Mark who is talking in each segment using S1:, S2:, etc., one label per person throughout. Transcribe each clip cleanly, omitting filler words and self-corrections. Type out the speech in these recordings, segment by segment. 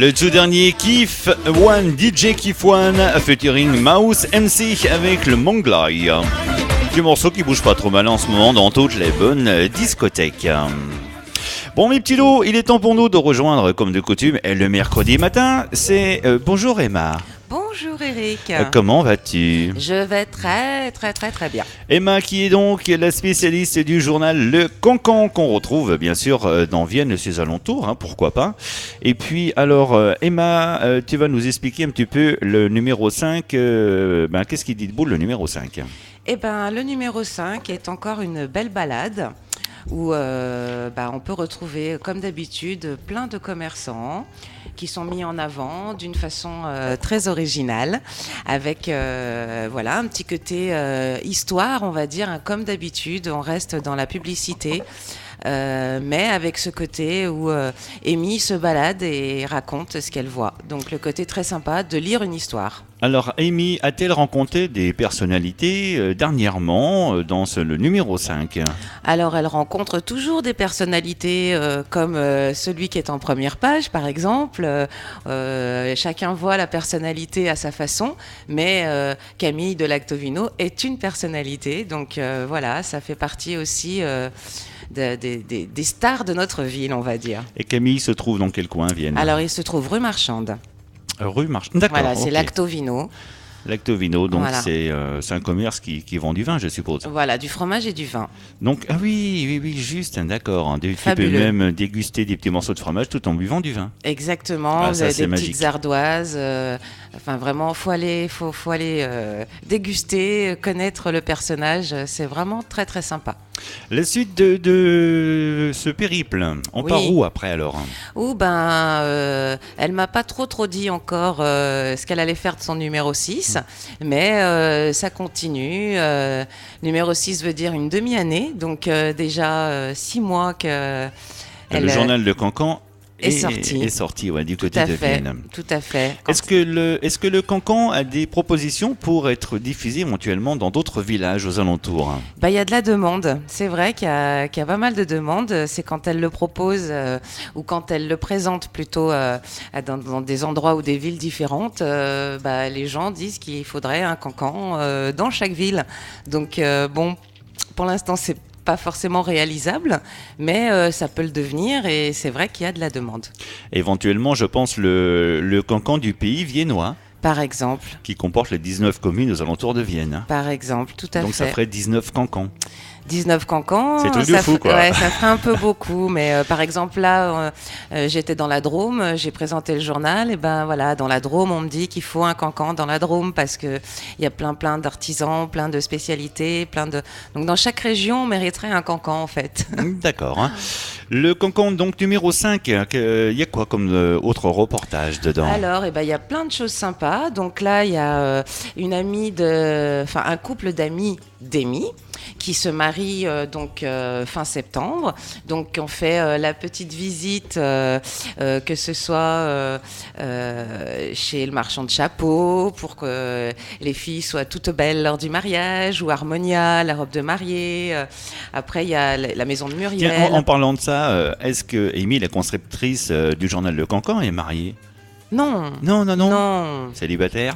S1: Le tout dernier Kiff One, DJ Kiff One, featuring Mouse MC avec le Monglai. Du morceau qui bouge pas trop mal en ce moment dans toutes les bonnes discothèques. Bon mes petits loups, il est temps pour nous de rejoindre comme de coutume le mercredi matin. C'est bonjour Emma.
S2: Bonjour Eric.
S1: Comment vas-tu?
S2: Je vais très bien.
S1: Emma qui est donc la spécialiste du journal Le Cancan qu'on retrouve bien sûr dans Vienne et ses alentours, hein, pourquoi pas. Et puis alors Emma, tu vas nous expliquer un petit peu le numéro 5, qu'est-ce qu'il dit de beau le numéro 5?
S2: Eh ben le numéro 5 est encore une belle balade où on peut retrouver comme d'habitude plein de commerçants qui sont mis en avant d'une façon très originale avec un petit côté histoire, on va dire, hein, comme d'habitude on reste dans la publicité. Mais avec ce côté où Amy se balade et raconte ce qu'elle voit. Donc le côté très sympa de lire une histoire.
S1: Alors Amy a-t-elle rencontré des personnalités dernièrement dans le numéro 5?
S2: Alors elle rencontre toujours des personnalités comme celui qui est en première page par exemple. Chacun voit la personnalité à sa façon, mais Camille de Lactovino est une personnalité. Donc voilà, ça fait partie aussi... Des stars de notre ville, on va dire.
S1: Et Camille se trouve dans quel coin, Vienne?
S2: Alors, il se trouve rue Marchande.
S1: Rue Marchande, d'accord.
S2: Voilà, c'est
S1: okay.
S2: Lactovino.
S1: Lactovino, donc
S2: voilà.
S1: c'est un commerce qui vend du vin, je suppose.
S2: Voilà, du fromage et du vin.
S1: Donc, ah oui, juste, d'accord. Tu peux même déguster des petits morceaux de fromage tout en buvant du vin.
S2: Exactement, vous avez des
S1: magique.
S2: petites ardoises. Vraiment, faut aller déguster, connaître le personnage. C'est vraiment très, très sympa.
S1: La suite de ce périple, on part où après alors?
S2: Elle m'a pas trop dit encore ce qu'elle allait faire de son numéro 6, mais ça continue. Numéro 6 veut dire une demi-année, donc déjà 6 mois que...
S1: Le journal Le Cancan
S2: est
S1: sorti du côté de Vienne.
S2: Tout à fait.
S1: Est-ce que le Cancan a des propositions pour être diffusé éventuellement dans d'autres villages aux alentours?
S2: Il y a de la demande. C'est vrai qu'il y a pas mal de demandes. C'est quand elle le propose ou quand elle le présente plutôt dans des endroits ou des villes différentes. Les gens disent qu'il faudrait un Cancan dans chaque ville. Donc pour l'instant c'est pas forcément réalisable, mais ça peut le devenir et c'est vrai qu'il y a de la demande.
S1: Éventuellement, je pense le Cancan du pays viennois.
S2: Par exemple.
S1: Qui comporte les 19 communes aux alentours de Vienne.
S2: Par exemple, tout à fait.
S1: Donc ça ferait 19 cancans.
S2: 19 cancans,
S1: c'est truc de fou, quoi.
S2: Ouais, ça ferait un peu beaucoup, mais par exemple là, j'étais dans la Drôme, j'ai présenté le journal, et dans la Drôme, on me dit qu'il faut un cancan dans la Drôme parce que il y a plein d'artisans, plein de spécialités, donc dans chaque région, on mériterait un cancan en fait.
S1: D'accord. Hein. Le cancan donc numéro 5, il y a quoi comme autre reportage dedans? Alors,
S2: il y a plein de choses sympas. Donc là, il y a un couple d'amis d'Amy qui se marie fin septembre. Donc on fait la petite visite, que ce soit chez le marchand de chapeaux pour que les filles soient toutes belles lors du mariage, ou Harmonia, la robe de mariée. Après il y a la maison de Muriel.
S1: Tiens, en parlant de ça, est-ce que Amy, la conceptrice du journal Le Cancan, est mariée?
S2: Non.
S1: Célibataire?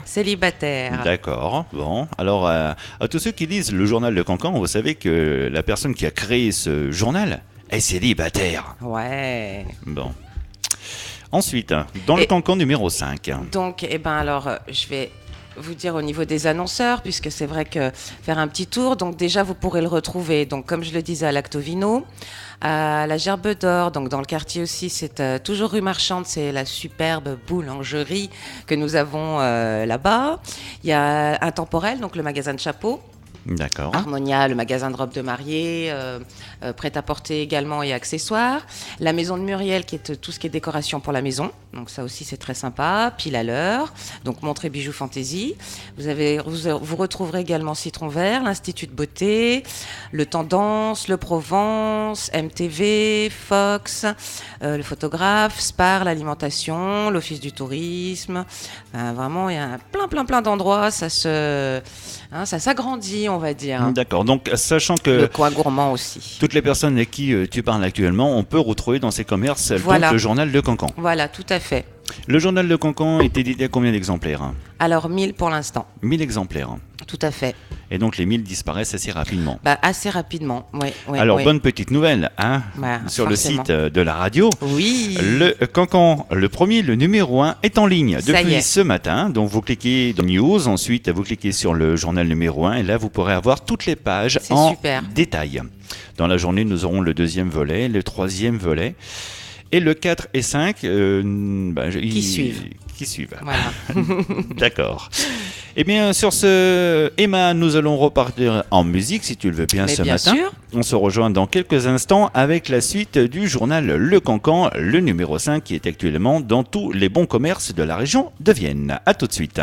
S1: D'accord. Bon, alors à tous ceux qui lisent le journal Le Cancan, vous savez que la personne qui a créé ce journal est célibataire.
S2: Ouais.
S1: Bon. Ensuite, dans le Cancan numéro 5.
S2: Donc, je vais vous dire au niveau des annonceurs, puisque c'est vrai que faire un petit tour, donc déjà vous pourrez le retrouver, donc comme je le disais, à Lactovino, à la Gerbe d'Or, donc dans le quartier aussi, c'est toujours rue Marchande, c'est la superbe boulangerie que nous avons là-bas. Il y a Intemporel, donc le magasin de chapeaux.
S1: D'accord.
S2: Harmonia, le magasin de robes de mariée, prêt-à-porter également et accessoires. La maison de Muriel, qui est tout ce qui est décoration pour la maison. Donc ça aussi, c'est très sympa. Pile à l'heure. Donc montre et bijoux fantaisie. Vous retrouverez également Citron Vert, l'Institut de beauté, le Tendance, le Provence, MTV, Fox, le photographe, Spar, l'alimentation, l'Office du tourisme. Vraiment, il y a plein d'endroits. Ça s'agrandit, on va dire.
S1: D'accord, donc sachant que...
S2: Le coin gourmand aussi.
S1: Toutes les personnes avec qui tu parles actuellement, on peut retrouver dans ces commerces le journal Le Cancan.
S2: Voilà, tout à fait.
S1: Le journal Le Cancan est édité à combien d'exemplaires?
S2: Alors 1000 pour l'instant.
S1: 1000 exemplaires.
S2: Tout à fait.
S1: Et donc les 1000 disparaissent assez rapidement.
S2: Assez rapidement, oui.
S1: Alors, bonne petite nouvelle, sur
S2: forcément.
S1: le site de la radio.
S2: Oui.
S1: Le Cancan, le premier, le numéro 1, est en ligne
S2: Ça y
S1: depuis
S2: est.
S1: ce matin. Donc vous cliquez dans News, ensuite vous cliquez sur le journal numéro 1 et là vous pourrez avoir toutes les pages
S2: C'est
S1: en
S2: super.
S1: détail. Dans la journée, nous aurons le deuxième volet, le troisième volet. Et le 4 et 5
S2: Qui suivent. Voilà.
S1: D'accord. Eh bien, sur ce, Emma, nous allons repartir en musique, si tu le veux bien,
S2: Mais
S1: ce
S2: bien
S1: matin.
S2: sûr.
S1: On se rejoint dans quelques instants avec la suite du journal Le Cancan, le numéro 5, qui est actuellement dans tous les bons commerces de la région de Vienne. A tout de suite.